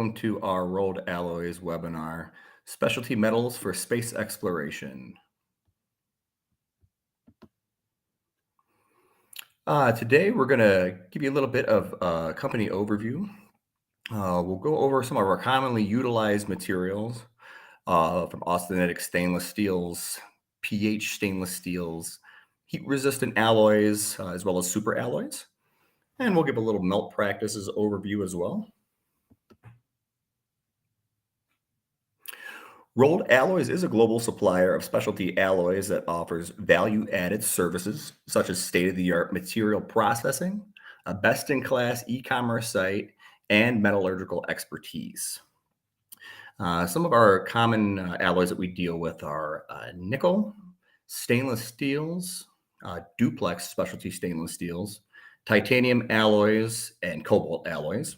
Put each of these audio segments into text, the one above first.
welcome to our Rolled Alloys webinar, Specialty Metals for Space Exploration. Today, we're going to give you a little bit of company overview. We'll go over some of our commonly utilized materials from austenitic stainless steels, pH stainless steels, heat-resistant alloys, as well as super alloys. And we'll give a little melt practices overview as well. Rolled Alloys is a global supplier of specialty alloys that offers value-added services such as state-of-the-art material processing, a best-in-class e-commerce site, and metallurgical expertise. Some of our common alloys that we deal with are nickel, stainless steels, duplex specialty stainless steels, titanium alloys, and cobalt alloys.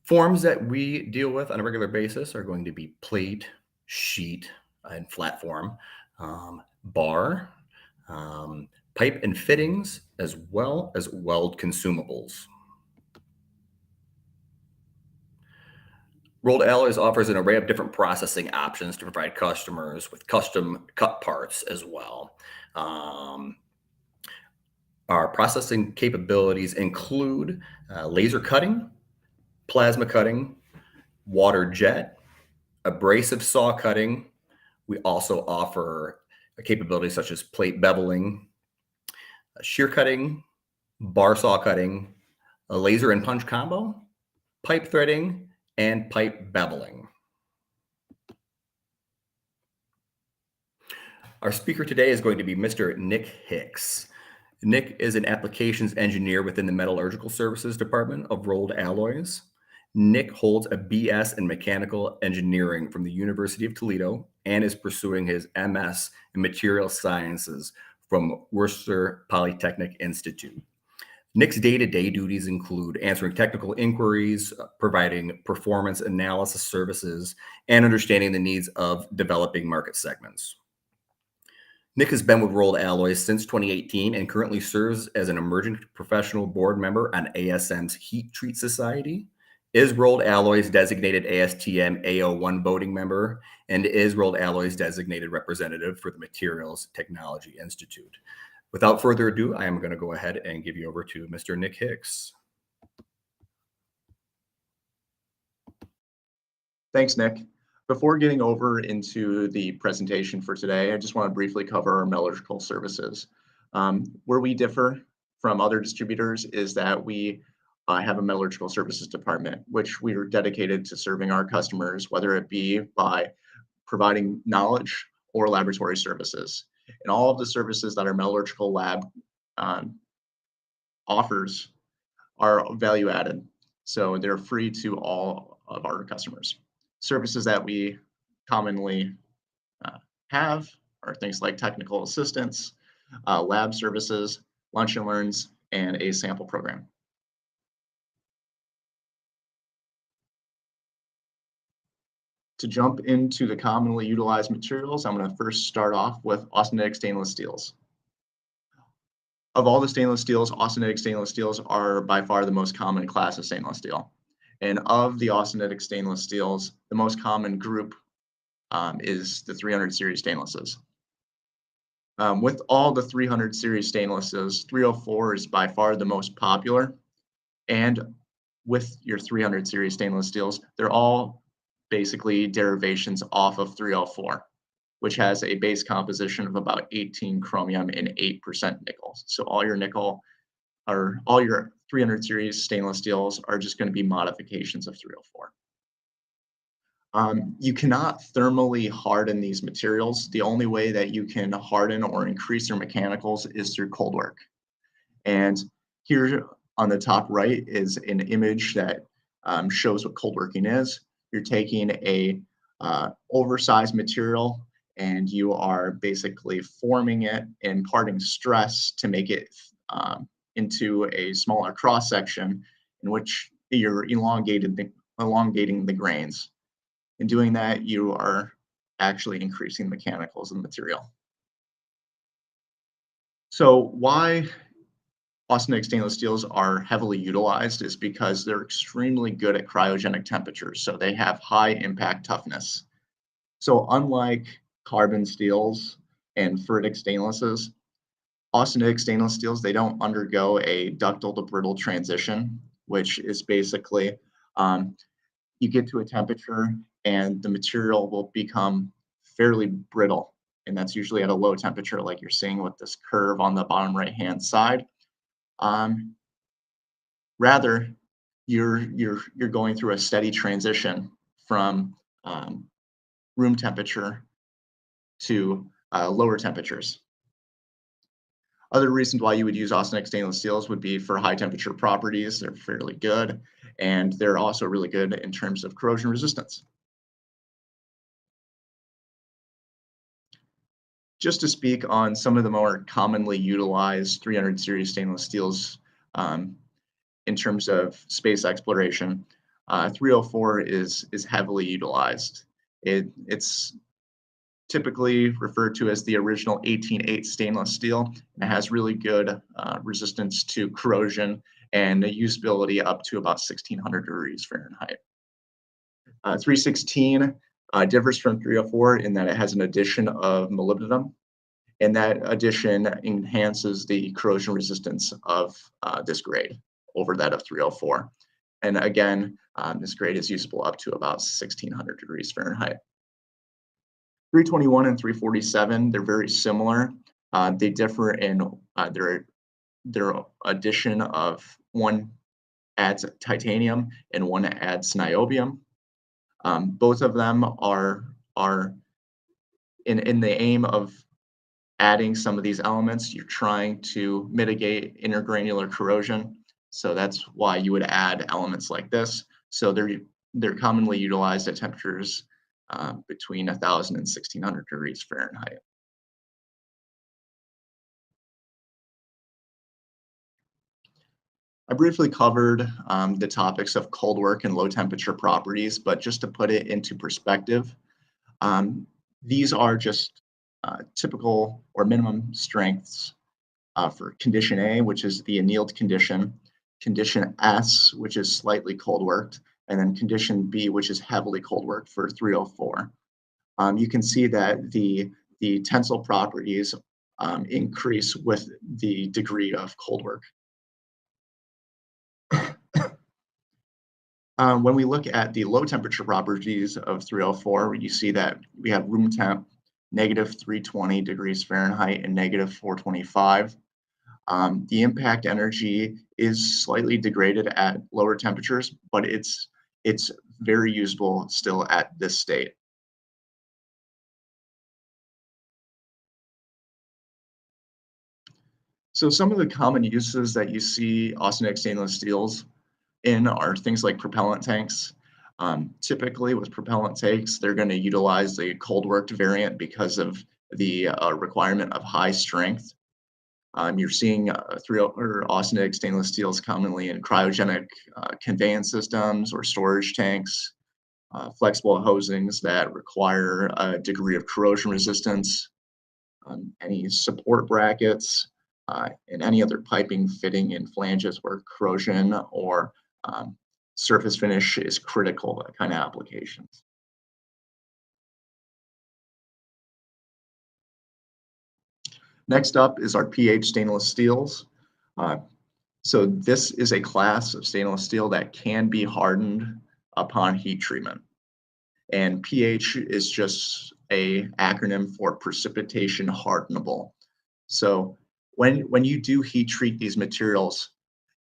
Forms that we deal with on a regular basis are going to be plate, sheet, and flat form, bar, pipe and fittings, as well as weld consumables. Rolled Alloys offers an array of different processing options to provide customers with custom cut parts as well. Our processing capabilities include laser cutting, plasma cutting, water jet, abrasive saw cutting. We also offer capabilities such as plate beveling, shear cutting, bar saw cutting, a laser and punch combo, pipe threading, and pipe beveling. Our speaker today is going to be Mr. Nick Hicks. Nick is an applications engineer within the Metallurgical Services Department of Rolled Alloys. Nick holds a BS in mechanical engineering from the University of Toledo and is pursuing his MS in material sciences from Worcester Polytechnic Institute. Nick's day-to-day duties include answering technical inquiries, providing performance analysis services, and understanding the needs of developing market segments. Nick has been with Rolled Alloys since 2018 and currently serves as an emerging professional board member on ASM's Heat Treat Society, is Rolled Alloys designated ASTM AO1 voting member, and is Rolled Alloys designated representative for the Materials Technology Institute. Without further ado, I am going to go ahead and give you over to Mr. Nick Hicks. Thanks, Nick. Before getting over into the presentation for today, I just want to briefly cover our metallurgical services. Where we differ from other distributors is that we have a metallurgical services department, which we are dedicated to serving our customers, whether it be by providing knowledge or laboratory services. And all of the services that our metallurgical lab offers are value added. So they're free to all of our customers. Services that we commonly have are things like technical assistance, lab services, lunch and learns, and a sample program. To jump into the commonly utilized materials, I'm going to first start off with austenitic stainless steels. Of all the stainless steels, austenitic stainless steels are by far the most common class of stainless steel. And of the austenitic stainless steels, the most common group is the 300 series stainlesses. With all the 300 series stainlesses, 304 is by far the most popular. And with your 300 series stainless steels, they're all basically derivations off of 304, which has a base composition of about 18 chromium and 8% nickel. So all your nickel or all your 300 series stainless steels are just going to be modifications of 304. You cannot thermally harden these materials. The only way that you can harden or increase their mechanicals is through cold work. And here on the top right is an image that shows what cold working is. You're taking a oversized material and you are basically forming it and imparting stress to make it into a smaller cross section in which you're elongating the grains. In doing that, you are actually increasing the mechanicals of the material. So why austenitic stainless steels are heavily utilized is because they're extremely good at cryogenic temperatures, so they have high impact toughness. So unlike carbon steels and ferritic stainlesses, austenitic stainless steels, they don't undergo a ductile to brittle transition, which is basically um, you get to a temperature and the material will become fairly brittle. And that's usually at a low temperature, like you're seeing with this curve on the bottom right-hand side. Um, Rather, you're going through a steady transition from um, room temperature to lower temperatures. Other reasons why you would use austenitic stainless steels would be for high temperature properties. They're fairly good, and they're also really good in terms of corrosion resistance. Just to speak on some of the more commonly utilized 300 series stainless steels um, in terms of space exploration, 304 is heavily utilized. It's typically referred to as the original 18-8 stainless steel, and it has really good resistance to corrosion and usability up to about 1600 degrees Fahrenheit. 316 differs from 304 in that it has an addition of molybdenum, and that addition enhances the corrosion resistance of this grade over that of 304. And again, this grade is usable up to about 1600 degrees Fahrenheit. 321 and 347, they're very similar. They differ in their addition of one adds titanium and one adds niobium. Both of them are in the aim of adding some of these elements. You're trying to mitigate intergranular corrosion, so that's why you would add elements like this. So they're commonly utilized at temperatures between 1,000 and 1,600 degrees Fahrenheit. I briefly covered the topics of cold work and low temperature properties, but just to put it into perspective, um, these are just typical or minimum strengths for condition A, which is the annealed condition, condition S, which is slightly cold worked, and then condition B, which is heavily cold worked for 304. You can see that the tensile properties increase with the degree of cold work. When we look at the low temperature properties of 304, you see that we have room temp negative 320 degrees Fahrenheit and negative 425. The impact energy is slightly degraded at lower temperatures, but it's very usable still at this state. So some of the common uses that you see austenitic stainless steels in are things like propellant tanks. Typically with propellant tanks, they're going to utilize the cold worked variant because of the requirement of high strength. You're seeing or austenitic stainless steels commonly in cryogenic conveyance systems or storage tanks, flexible hosings that require a degree of corrosion resistance, any support brackets, and any other piping fitting in flanges where corrosion or surface finish is critical, that kind of applications. Next up is our pH stainless steels. Uh, So this is a class of stainless steel that can be hardened upon heat treatment. And pH is just a acronym for precipitation hardenable. So when you do heat treat these materials,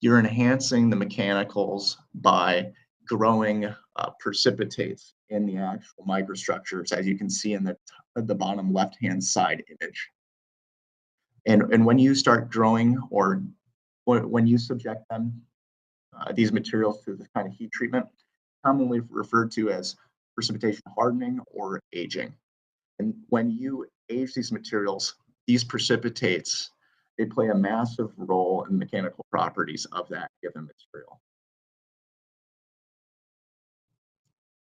you're enhancing the mechanicals by growing precipitates in the actual microstructures, as you can see in the bottom left-hand side image. And when you start growing or when you subject them, these materials to this kind of heat treatment, commonly referred to as precipitation hardening or aging. And when you age these materials, these precipitates, they play a massive role in the mechanical properties of that given material.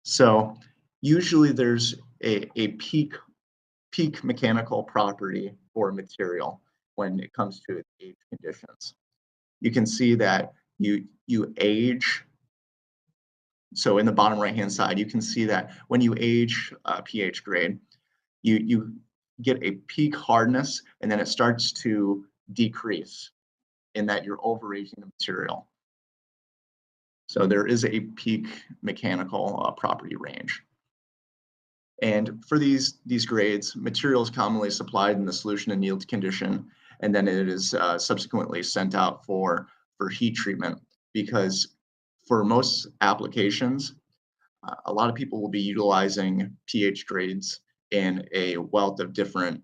So usually there's a peak mechanical property for a material when it comes to its age conditions. you can see that you age. So in the bottom right-hand side, you can see that when you age a pH grade, you get a peak hardness, and then it starts to decrease in that you're overaging the material. So there is a peak mechanical property range. And for these grades, material is commonly supplied in the solution and yield condition, and then it is subsequently sent out for heat treatment, because for most applications, a lot of people will be utilizing pH grades in a wealth of different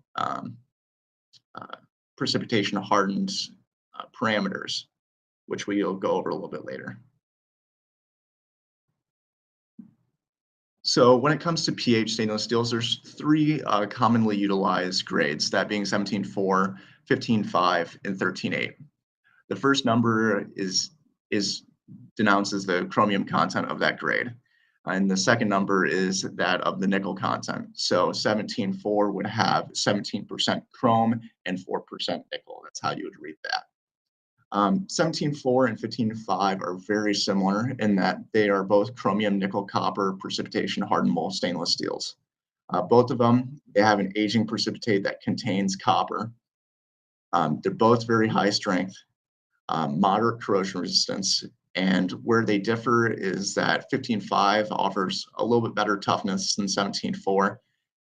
precipitation hardened parameters, which we'll go over a little bit later. So when it comes to pH stainless steels, there's three commonly utilized grades, that being 17.4, 15.5, and 13.8. The first number is denounces the chromium content of that grade. And the second number is that of the nickel content. So 17.4 would have 17% chrome and 4% nickel. That's how you would read that. 17.4 and 15.5 are very similar in that they are both chromium nickel copper precipitation hardenable stainless steels. Both of them, they have an aging precipitate that contains copper. They're both very high strength, moderate corrosion resistance, and where they differ is that 15.5 offers a little bit better toughness than 17.4,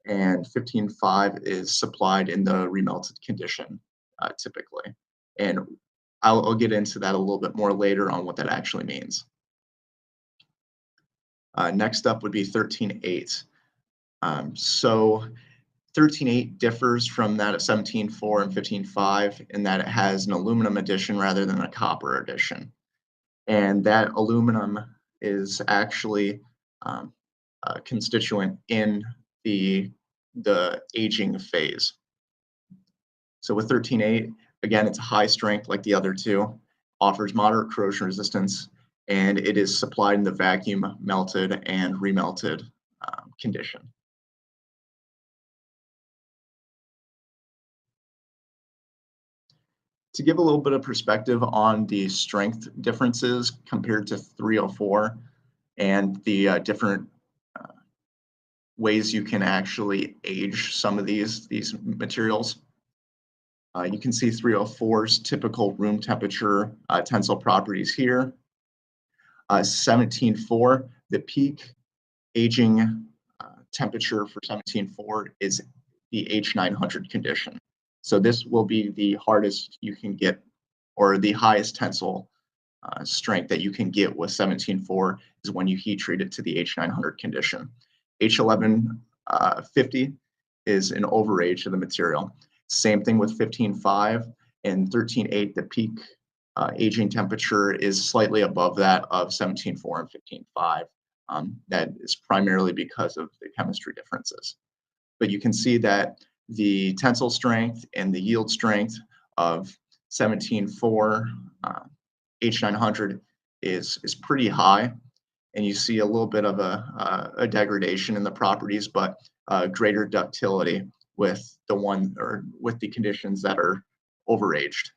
and 15.5 is supplied in the remelted condition typically. And I'll get into that a little bit more later on what that actually means. Next up would be 13.8. So 13.8 differs from that of 17.4 and 15.5 in that it has an aluminum addition rather than a copper addition. And that aluminum is actually a constituent in the aging phase. So with 13.8, again, it's high strength like the other two, offers moderate corrosion resistance, and it is supplied in the vacuum melted and remelted condition. To give a little bit of perspective on the strength differences compared to 304 and the different ways you can actually age some of these materials. You can see 304's typical room temperature tensile properties here. 17.4, the peak aging temperature for 17.4 is the H900 condition. So this will be the hardest you can get, or the highest tensile strength that you can get with 17.4 is when you heat treat it to the H900 condition. H1150 is an overage of the material. Same thing with 15.5 and 13.8, the peak aging temperature is slightly above that of 17.4 and 15.5. That is primarily because of the chemistry differences. But you can see that the tensile strength and the yield strength of 17.4 H900 is pretty high, and you see a little bit of a degradation in the properties, but greater ductility with the conditions that are overaged.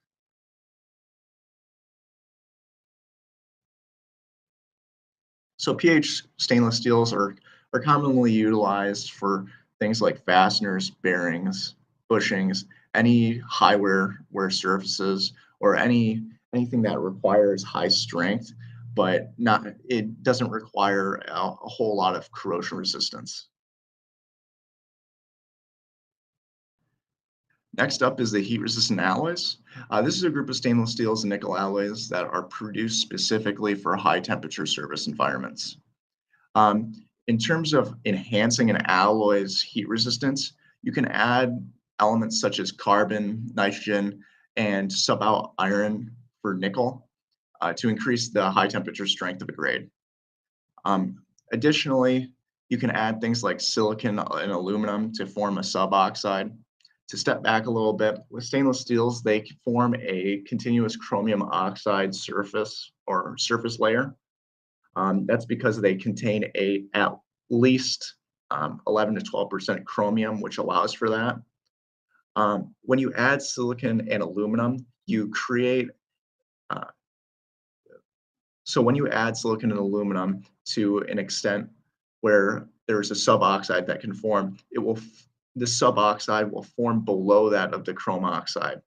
So pH stainless steels are commonly utilized for things like fasteners, bearings, bushings, any high wear surfaces, or anything that requires high strength, but it doesn't require a whole lot of corrosion resistance. Next up is the heat-resistant alloys. This is a group of stainless steels and nickel alloys that are produced specifically for high-temperature service environments. In terms of enhancing an alloy's heat resistance, you can add elements such as carbon, nitrogen, and sub-out iron for nickel to increase the high-temperature strength of a grade. Additionally, you can add things like silicon and aluminum to form a suboxide. To step back a little bit, with stainless steels, they form a continuous chromium oxide surface or surface layer. That's because they contain at least 11 to 12% chromium, which allows for that. When you add silicon and aluminum, you create Uh, so when you add silicon and aluminum to an extent where there's a suboxide that can form, the suboxide will form below that of the chrome oxide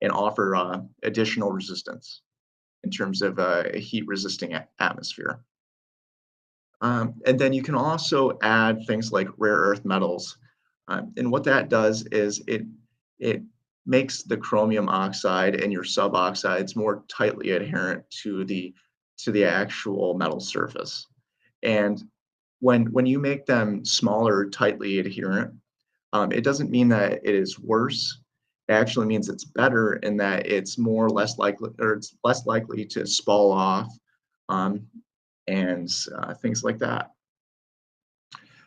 and offer additional resistance in terms of a heat resisting atmosphere. And then you can also add things like rare earth metals. And what that does is it makes the chromium oxide and your suboxides more tightly adherent to the actual metal surface. And when you make them smaller, tightly adherent, it doesn't mean that it is worse. It actually means it's better in that it's more less likely, or it's less likely to spall off, um, and things like that.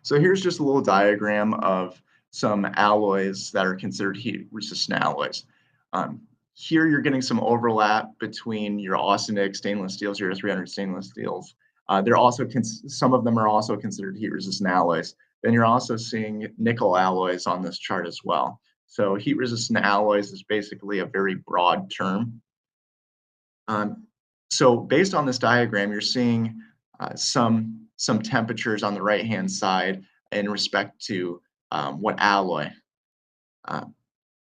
So here's just a little diagram of some alloys that are considered heat resistant alloys. Um, Here you're getting some overlap between your austenitic stainless steels, your 300 stainless steels. They're also some of them are also considered heat resistant alloys. Then you're also seeing nickel alloys on this chart as well. So heat resistant alloys is basically a very broad term. Um, so based on this diagram, you're seeing some temperatures on the right-hand side in respect to what alloy. Uh,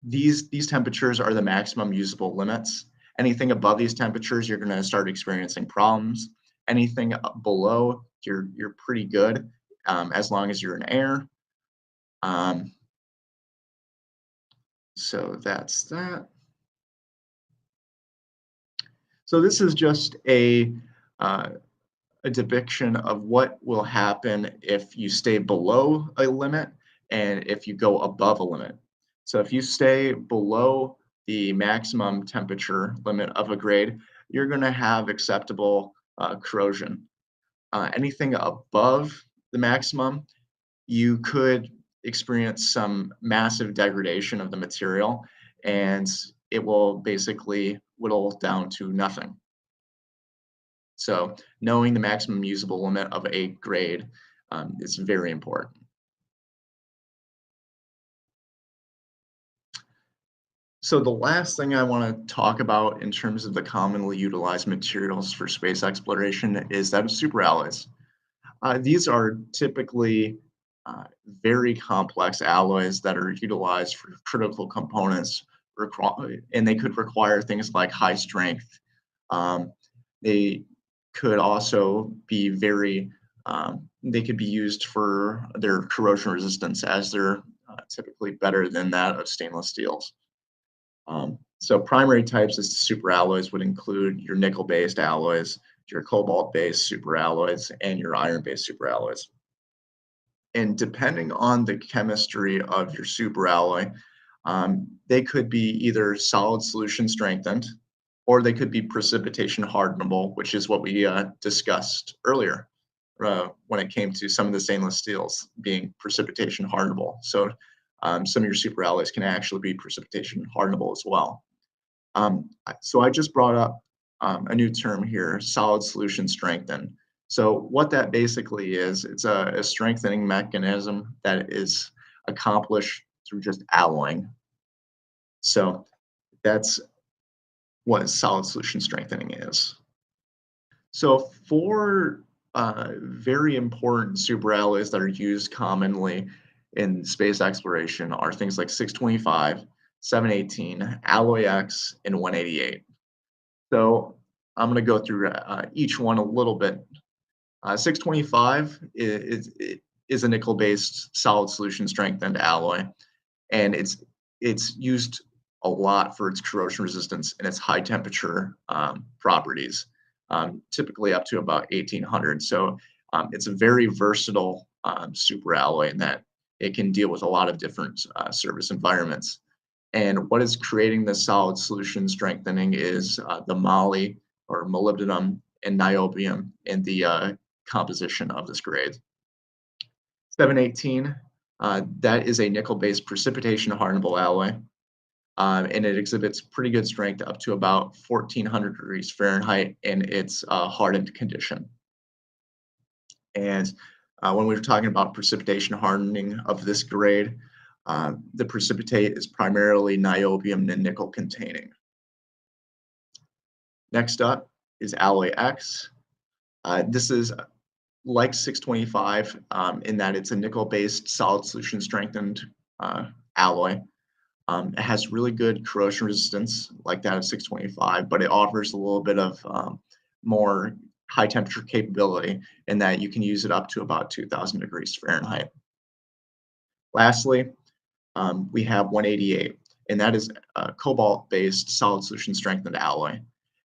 these temperatures are the maximum usable limits. Anything above these temperatures, you're going to start experiencing problems. Anything below, you're pretty good as long as you're in air. Um, so that's that. So this is just uh, a depiction of what will happen if you stay below a limit and if you go above a limit. So if you stay below the maximum temperature limit of a grade, you're going to have acceptable corrosion. Anything above the maximum, you could experience some massive degradation of the material, and it will basically whittle down to nothing. So knowing the maximum usable limit of a grade is very important. So the last thing I want to talk about in terms of the commonly utilized materials for space exploration is that of superalloys. These are typically very complex alloys that are utilized for critical components, and they could require things like high strength. Um, they could also be they could be used for their corrosion resistance, as they're typically better than that of stainless steels. So primary types of superalloys would include your nickel-based alloys, your cobalt-based superalloys, and your iron-based superalloys. And depending on the chemistry of your superalloy, they could be either solid solution strengthened, or they could be precipitation hardenable, which is what we discussed earlier when it came to some of the stainless steels being precipitation hardenable. So some of your superalloys can actually be precipitation hardenable as well. So I just brought up a new term here, solid solution strengthened. So what that basically is, it's a strengthening mechanism that is accomplished through just alloying. So that's what solid solution strengthening is. So for very important superalloys that are used commonly in space exploration are things like 625, 718, Alloy X, and 188. So I'm going to go through each one a little bit. 625 is a nickel-based solid solution strengthened alloy, and it's used a lot for its corrosion resistance and its high temperature properties, typically up to about 1800. So it's a very versatile superalloy in that it can deal with a lot of different surface environments. And what is creating the solid solution strengthening is the moly or molybdenum and niobium in the composition of this grade. 718, that is a nickel-based precipitation hardenable alloy, and it exhibits pretty good strength up to about 1400 degrees Fahrenheit in its hardened condition. And when we were talking about precipitation hardening of this grade, the precipitate is primarily niobium and nickel containing. Next up is alloy X. This is like 625 in that it's a nickel-based solid solution strengthened alloy. It has really good corrosion resistance, like that of 625, but it offers a little bit of more high temperature capability in that you can use it up to about 2000 degrees Fahrenheit. Lastly, we have 188, and that is a cobalt-based solid solution strengthened alloy.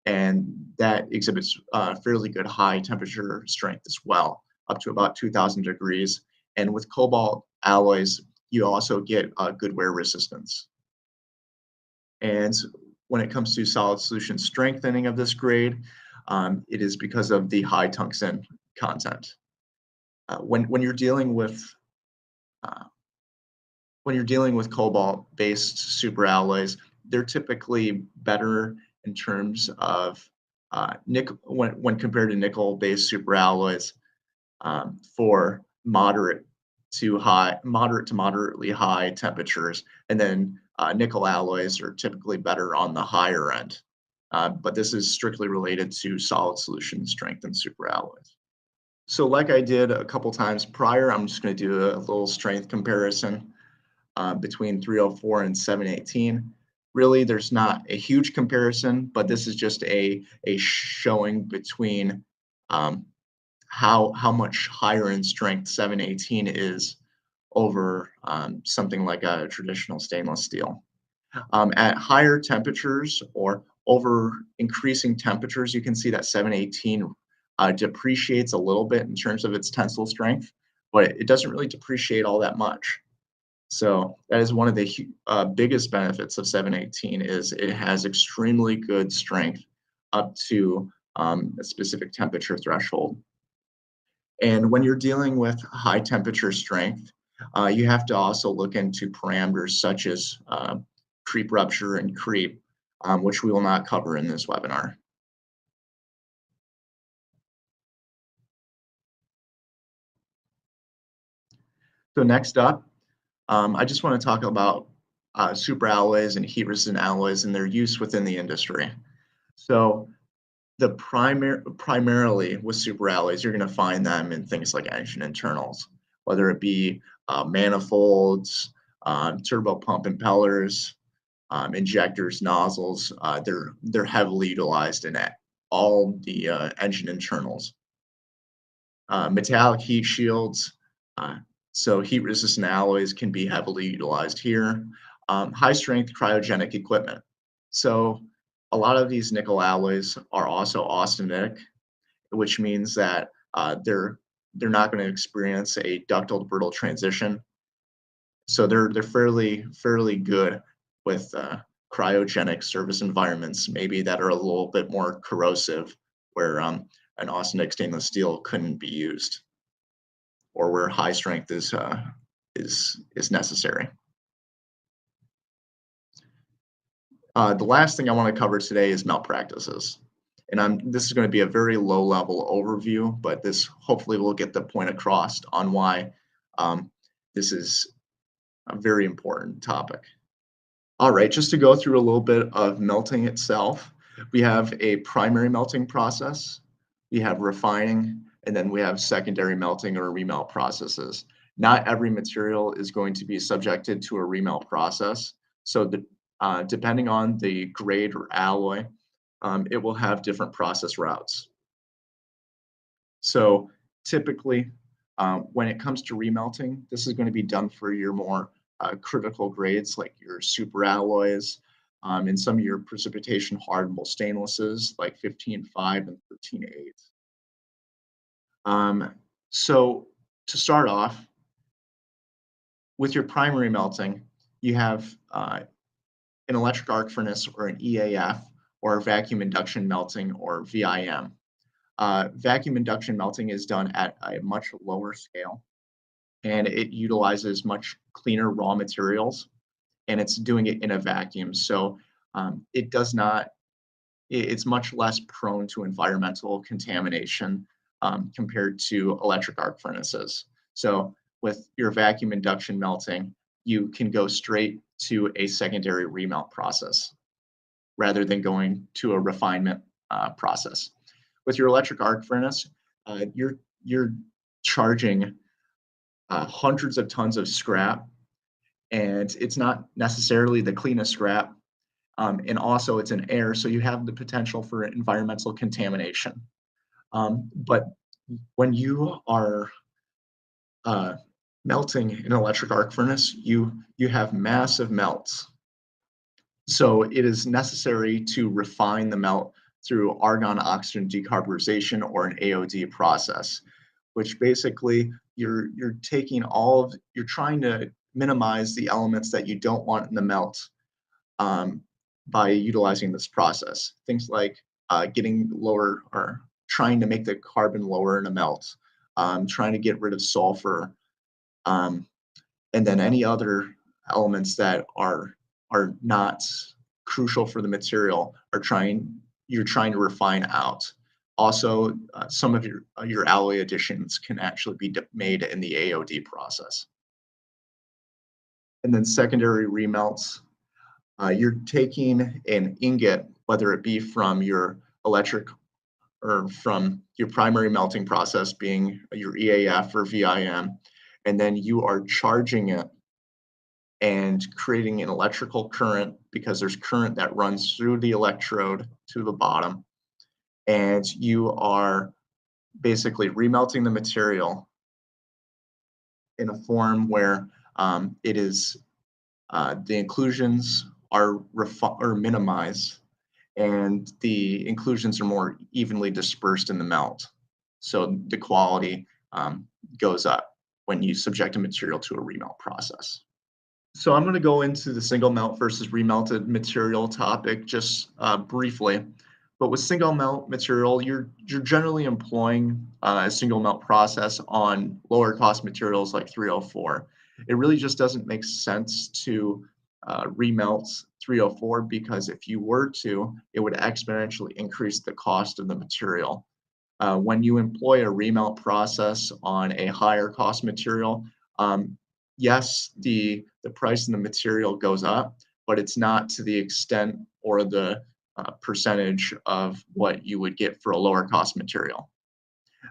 And that exhibits fairly good high temperature strength as well, up to about 2000 degrees. And with cobalt alloys, you also get good wear resistance. And when it comes to solid solution strengthening of this grade, it is because of the high tungsten content. When you're dealing with uh, cobalt-based superalloys, they're typically better in terms of nickel when compared to nickel-based superalloys for moderate to moderately high temperatures, and then nickel alloys are typically better on the higher end. But this is strictly related to solid solution strengthened superalloys. So, like I did a couple times prior, I'm just going to do a little strength comparison between 304 and 718. Really, there's not a huge comparison, but this is just a showing between how much higher in strength 718 is over something like a traditional stainless steel. At higher temperatures or over increasing temperatures, you can see that 718 depreciates a little bit in terms of its tensile strength, but it doesn't really depreciate all that much. So that is one of the biggest benefits of 718 is it has extremely good strength up to a specific temperature threshold. And when you're dealing with high temperature strength, you have to also look into parameters such as creep rupture and creep, which we will not cover in this webinar. So next up, I just want to talk about superalloys and heat-resistant alloys and their use within the industry. So primarily with superalloys, you're going to find them in things like engine internals, whether it be manifolds, turbo pump impellers, injectors, nozzles. They're heavily utilized in all the engine internals. Metallic heat shields. So heat-resistant alloys can be heavily utilized here. High-strength cryogenic equipment. So a lot of these nickel alloys are also austenitic, which means that they're not going to experience a ductile to brittle transition. So they're fairly good with cryogenic service environments, maybe that are a little bit more corrosive, where an austenitic stainless steel couldn't be used, or where high strength is necessary. The last thing I want to cover today is melt practices. And this is going to be a very low level overview, but this hopefully will get the point across on why this is a very important topic. All right, just to go through a little bit of melting itself, we have a primary melting process, we have refining, and then we have secondary melting or remelt processes. Not every material is going to be subjected to a remelt process. So depending on the grade or alloy, it will have different process routes. So typically, when it comes to remelting, this is going to be done for your more critical grades like your super alloys and some of your precipitation hardenable stainlesses like 15.5 and 13.8. So to start off, with your primary melting, you have an electric arc furnace or an EAF or vacuum induction melting or VIM. Vacuum induction melting is done at a much lower scale, and it utilizes much cleaner raw materials, and it's doing it in a vacuum. So it does not, it's much less prone to environmental contamination compared to electric arc furnaces. So with your vacuum induction melting, you can go straight to a secondary remelt process rather than going to a refinement process. With your electric arc furnace, you're charging hundreds of tons of scrap, and it's not necessarily the cleanest scrap. And also it's in air, so you have the potential for environmental contamination. But when you are melting an electric arc furnace, you have massive melts. So it is necessary to refine the melt through argon oxygen decarburization, or an AOD process, which basically you're trying to minimize the elements that you don't want in the melt by utilizing this process. Things like getting lower, or trying to make the carbon lower in a melt, trying to get rid of sulfur, and then any other elements that are not crucial for the material you're trying to refine out. Also, some of your alloy additions can actually be made in the AOD process. And then secondary remelts, you're taking an ingot, whether it be from your electric or from your primary melting process being your EAF or VIM, and then you are charging it and creating an electrical current, because there's current that runs through the electrode to the bottom, and you are basically remelting the material in a form where it is the inclusions are minimized, and the inclusions are more evenly dispersed in the melt. So the quality goes up when you subject a material to a remelt process. So I'm going to go into the single melt versus remelted material topic just briefly. But with single melt material, you're generally employing a single melt process on lower cost materials like 304. It really just doesn't make sense to remelt 304, because if you were to, it would exponentially increase the cost of the material. When you employ a remelt process on a higher cost material, yes, the price of the material goes up, but it's not to the extent or the percentage of what you would get for a lower cost material.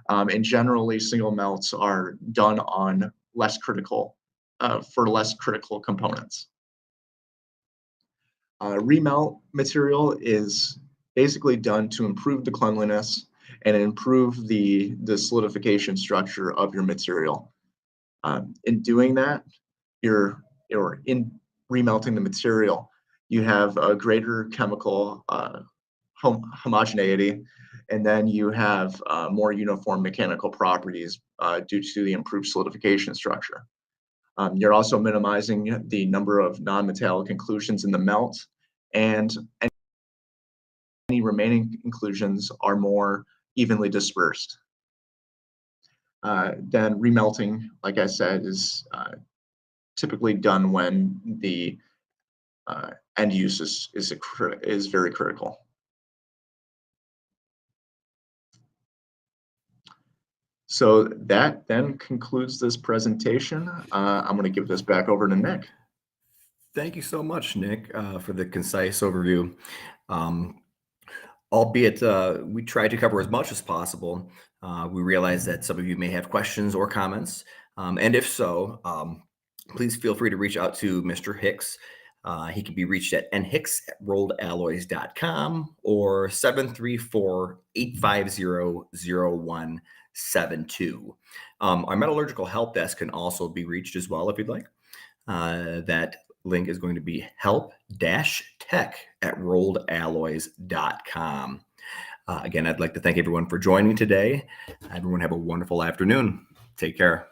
And generally, single melts are done on less critical components. Remelt material is basically done to improve the cleanliness and improve the solidification structure of your material. In doing that, in remelting the material, you have a greater chemical homogeneity, and then you have more uniform mechanical properties due to the improved solidification structure. You're also minimizing the number of non-metallic inclusions in the melt, and any remaining inclusions are more evenly dispersed. Then remelting, like I said, is typically done when the end use is very critical. So that then concludes this presentation. I'm going to give this back over to Nick. Thank you so much, Nick, for the concise overview. Albeit we tried to cover as much as possible, we realize that some of you may have questions or comments. And if so, please feel free to reach out to Mr. Hicks. He can be reached at nhicks@rolledalloys.com or 734-850-0172. Our metallurgical help desk can also be reached as well if you'd like. That link is going to be help-tech@rolledalloys.com. Again, I'd like to thank everyone for joining today. Everyone have a wonderful afternoon. Take care.